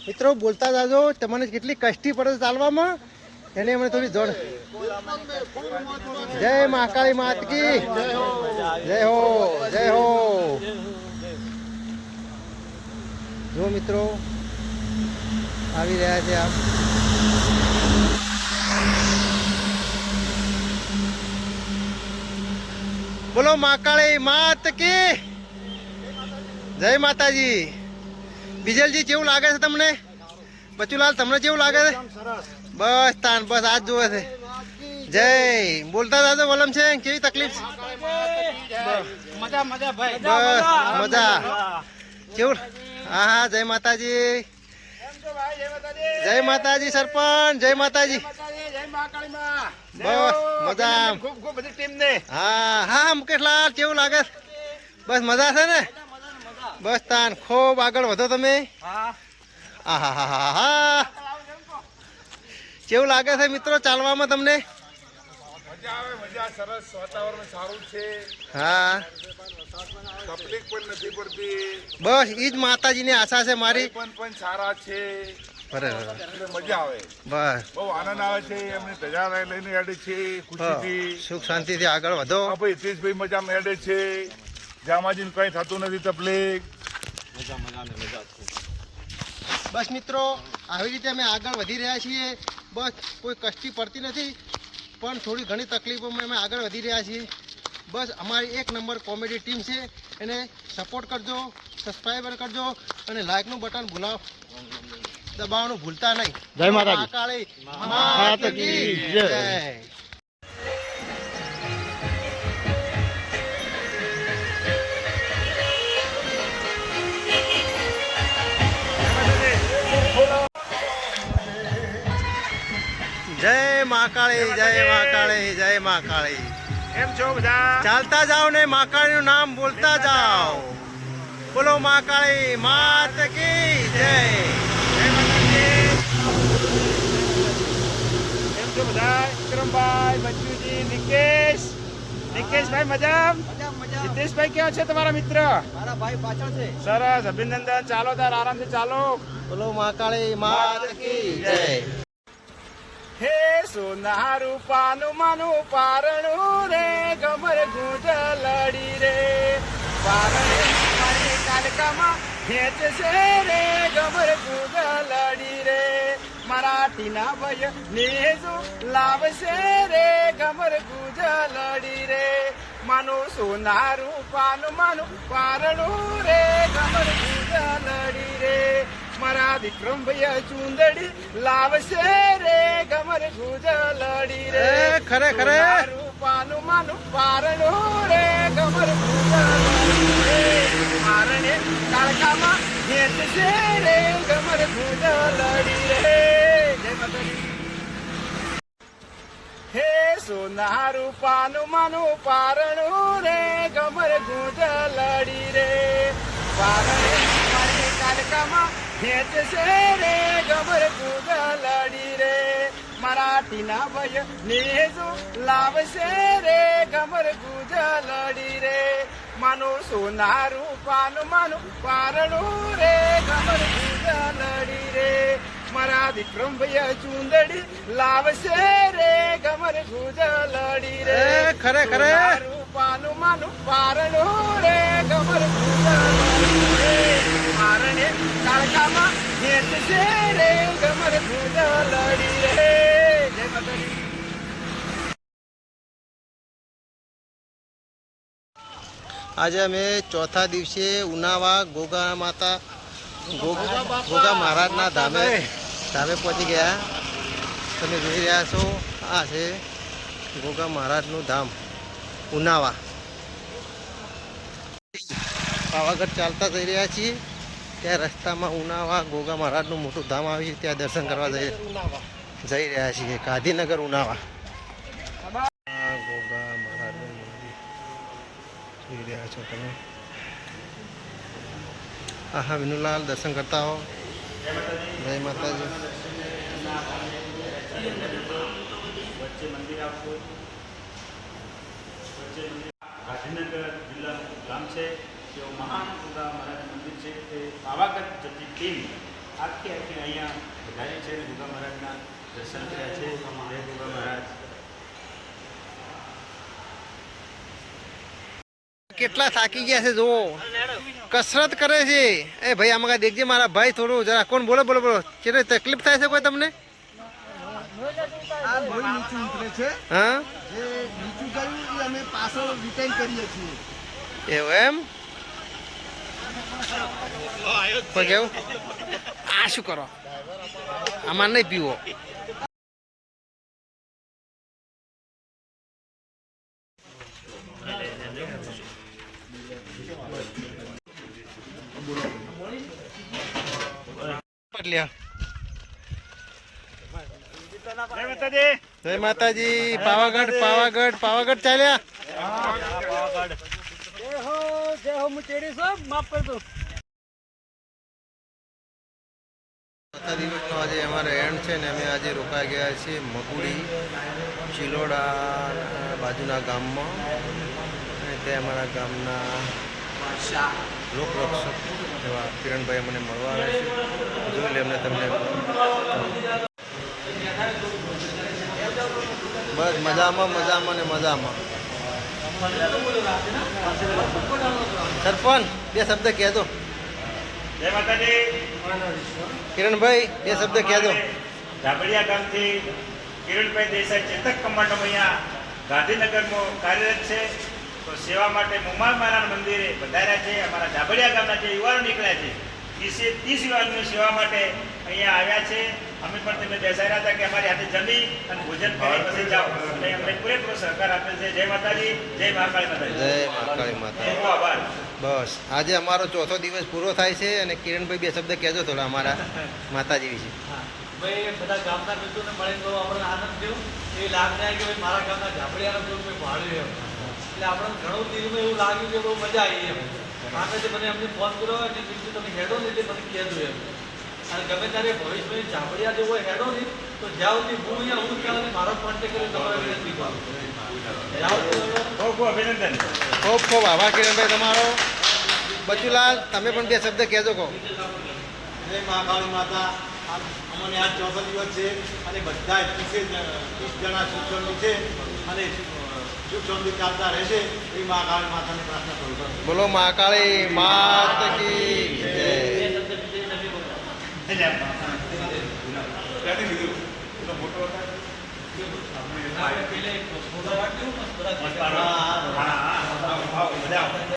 મિત્રો બોલતા જાજો, તમને કેટલી કષ્ટી પડે ચાલવામાં એને અમને થોડી જોડ. જય મહાકાળી માત કી જય હો, જય હો. જો મિત્રો આવી રહ્યા છે આપ. બોલો મહાકાળી માત કી જય માતાજી. બીજલજી કેવું લાગે છે તમને? બચુલાલ તમને કેવું લાગે છે? બસ તાન બસ આજ જોવે છે. જય બોલતા દાદો વલમ છે કેવી તકલીફ? મજા મજા ભાઈ, બસ મજા. કેવું? હા હા જય માતાજી, જય માતાજી સરપંચ, જય માતાજી. બસ મજા. હા હા મુકેશલાલ કેવું લાગે? બસ મજા છે ને? બસ તાન ખૂબ આગળ વધો તમે. હા હા હા હા હા. કેવું લાગે છે મિત્રો ચાલવામાં તમને? મજા આવે, મજા. સરસ વાતાવરણ સારું છે. હા તકલીફ પણ નથી પડતી. બસ ઈ જ માતાજીની આશા છે મારી. પણ સારા છે. બરાબર એટલે મજા આવે, બસ બહુ આનંદ આવે છે. એમને ધજા લઈને હેડે છે ખુશીથી, સુખ શાંતિથી આગળ વધો. હા ભાઈ હિતેશભાઈ મજામાં હેડે છે. જામાજીને કઈ થતું નથી તકલીફ. બસ મિત્રો આવી રીતે અમે આગળ વધી રહ્યા છીએ. બસ કોઈ કષ્ટી પડતી નથી, પણ થોડી ઘણી તકલીફોમાં અમે આગળ વધી રહ્યા છીએ. બસ અમારી એક નંબર કોમેડી ટીમ છે, એને સપોર્ટ કરજો, સબસ્ક્રાઈબર કરજો અને લાઇકનું બટન દબાવવાનું ભૂલતા નહીં. જય માતાજી. મહાકાળી માત કી જય. જય મહાકાળી, જય મહાકાળી, જય મહાકાળી. એમ છો બધા? ચાલતા જાઓ ને મહાકાળીનું નામ બોલતા જાઓ. બોલો મહાકાળી માત કી જય. એમ છો બધા? વિક્રમભાઈ, બચ્ચુજી, નિકેશભાઈ મજા? હિતેશભાઈ કેવા છે તમારા મિત્ર? મારા ભાઈ પાછળ છે. સરસ, અભિનંદન. ચાલો તાર આરામથી ચાલો. બોલો મહાકાળી માત કી જય. હે સોના રૂપાનું માનું પારણું રે, ગમર ગુંજલડી રે. પારણે મારી કાલકામાં ખેંચ છે રે, ગમર ગુંજલડી રે. મરાઠીના ભય નેજો લાવશે રે, ગમર ગુંજલડી રે. માનું સોના રૂપાનું માનું પારણું રે, ગમર ગુંજલડી રે. મારા વિક્રમ ભૈયા ચુંદડી લાવશે રે, ગમર ગુંજલડી રે. ખરે ખરે રૂપાનું માનું પારણું રે, ગમર ગુંજલડી રે. મારણે કાળકામાં ખેંચ છે રે, ગમર ગુંજલડી રે. જય માતાજી. હે સોના રૂપાનું માનું પારણું રે, ગમર ગુંજલડી રે. પારણે મારી કાળકામાં ખેંચ છે રે, ગમર ગુંજલડી રે. મરાઠીના ભય નેજો લાવશે રે, ગમર ગુંજલડી રે. માનું સોના રૂપાનું માનું પારણું રે, ગમર ગુંજલડી રે. મારા વિક્રમ ભૈયા ચુંદડી લાવશે રે, ગમર ગુંજલડી રે. ખરે ખરે રૂપાનું માનું પારણું રે, ગમર ગુંજલડી રે. મારણે કાળકામાં ખેંચ છે રે, ગમર ગુંજલડી રે. જય માતાજી. આજે અમે ચોથા દિવસે ઉનાવા ગોગા માતા ગોગા મહારાજના ધામે પહોંચી ગયા. તમે જોઈ રહ્યા છો આ છે ગોગા મહારાજનું ધામ ઉનાવા. પાવાગઢ ચાલતા જઈ રહ્યા છીએ, ત્યાં રસ્તામાં ઉનાવા ગોગા મહારાજનું મોટું ધામ આવ્યું છે, ત્યાં દર્શન કરવા જઈ રહ્યા છીએ. ગાંધીનગર ઉનાવા ગોગા મહારાજનું મંદિર જોઈ રહ્યા છો તમે. હા વિનુલાલ દર્શન કરતા હો. જય માતાજી. ગાંધીનગર જિલ્લાનું ગામ છે. તેઓ મહાન ગોગા મહારાજ મંદિર છે તે પાવાગઢ જતી ટીમ આખી અહીંયા વધારે છે અને ગુગા મહારાજના દર્શન કર્યા છે. જય ગુગા મહારાજ. કેટલા થાકી ગયા છે જુઓ, કસરત કરે છે. એ ભાઈ આમાં કાંઈ દેખજે મારા ભાઈ, થોડું જરા કોણ બોલો બોલો બોલો, કેટલી તકલીફ થાય છે કોઈ તમને? આ લોહી નીચું ઉતરે છે. હા જે નીચું ગયું એ અમે પાછળ રિટર્ન કરીએ છીએ. એવું એમ? કોઈ કેવું આ શું કરો, આમાં નહીં પીવો. લ્યો. જય માતાજી. જય માતાજી. પાવાગઢ પાવાગઢ પાવાગઢ ચાલ્યા. દિવસનો આજે અમારે એન્ડ છે ને અમે આજે રોકાઈ ગયા છીએ મગુડી ચિલોડા બાજુના ગામમાં. અને તે અમારા ગામના લોકરક્ષક એવા કિરણભાઈ અમને મળવા આવે છે. જોઈ લે અમને તમને. બસ મજામાં મજામાં ને મજામાં. સરપંચ બે શબ્દ કહેજો. જય માતાજી. કિરણભાઈ બે શબ્દ કહેજો. ધાબળિયા ગામથી કિરણભાઈ દેસાઈ ચેતક કમાન્ડો અહીંયા ગાંધીનગરમાં કાર્યરત છે. તો સેવા માટે મુમાલ મહારાજ મંદિરે વધાર્યા છે. અમારા ધાબળિયા ગામના જે યુવાનો નીકળ્યા છે 30 યુવાનોની સેવા માટે અહીંયા આવ્યા છે. અમે પણ તેમને બેસાડ્યા હતા કે અમારી હાથે જમી અને ભોજન કરી પછી જાઓ, અને અમને પૂરેપૂરો સહકાર આપે છે. જય માતાજી. જય મહાકાળી માતાજી. જય મહાકાળી માતા. ખૂબ આભાર. બસ આજે અમારો ચોથો દિવસ પૂરો થાય છે અને કિરણભાઈ બે શબ્દ કહેજો થોડા અમારા માતાજી વિશે. ભાઈ બધા ગામના મિત્રોને મળીને બહુ આપણને આનંદ થયો. એ લાગ થાય કે ભાઈ મારા ગામના ઝાપડિયાનો કોઈ ભાડ્યું એમ, એટલે આપણને ઘણું દિલમાં એવું લાગ્યું કે બહુ મજા આવી એમ. કારણ કે મને અમને ફોન કર્યો અને બીજું તમે હેડો ને એટલે મને કહેજો એમ. અને ગમે ત્યારે ભવિષ્યમાં ઝાપડિયા જેવો હેડો ને તો જ્યાં સુધી હું અહીંયા હું ત્યાં મારો કોન્ટેક્ટ કરી તમારે વિનંતી કરું. ખૂબ ખૂબ અભિનંદન. ખૂબ ખૂબ આભાર કિરણભાઈ તમારો. બચુલાલ તમે પણ બે શબ્દ કહેજો કહો. જય મહાકાળી માતા. અમને આ ચોથો દિવસ છે અને બધા 30 જણા સુખ છે અને સુખ શાંતિ ચાલતા રહેશે એ મહાકાળી માતાને પ્રાર્થના કરું છું. બોલો મહાકાળી માત કી જય. હા, બધા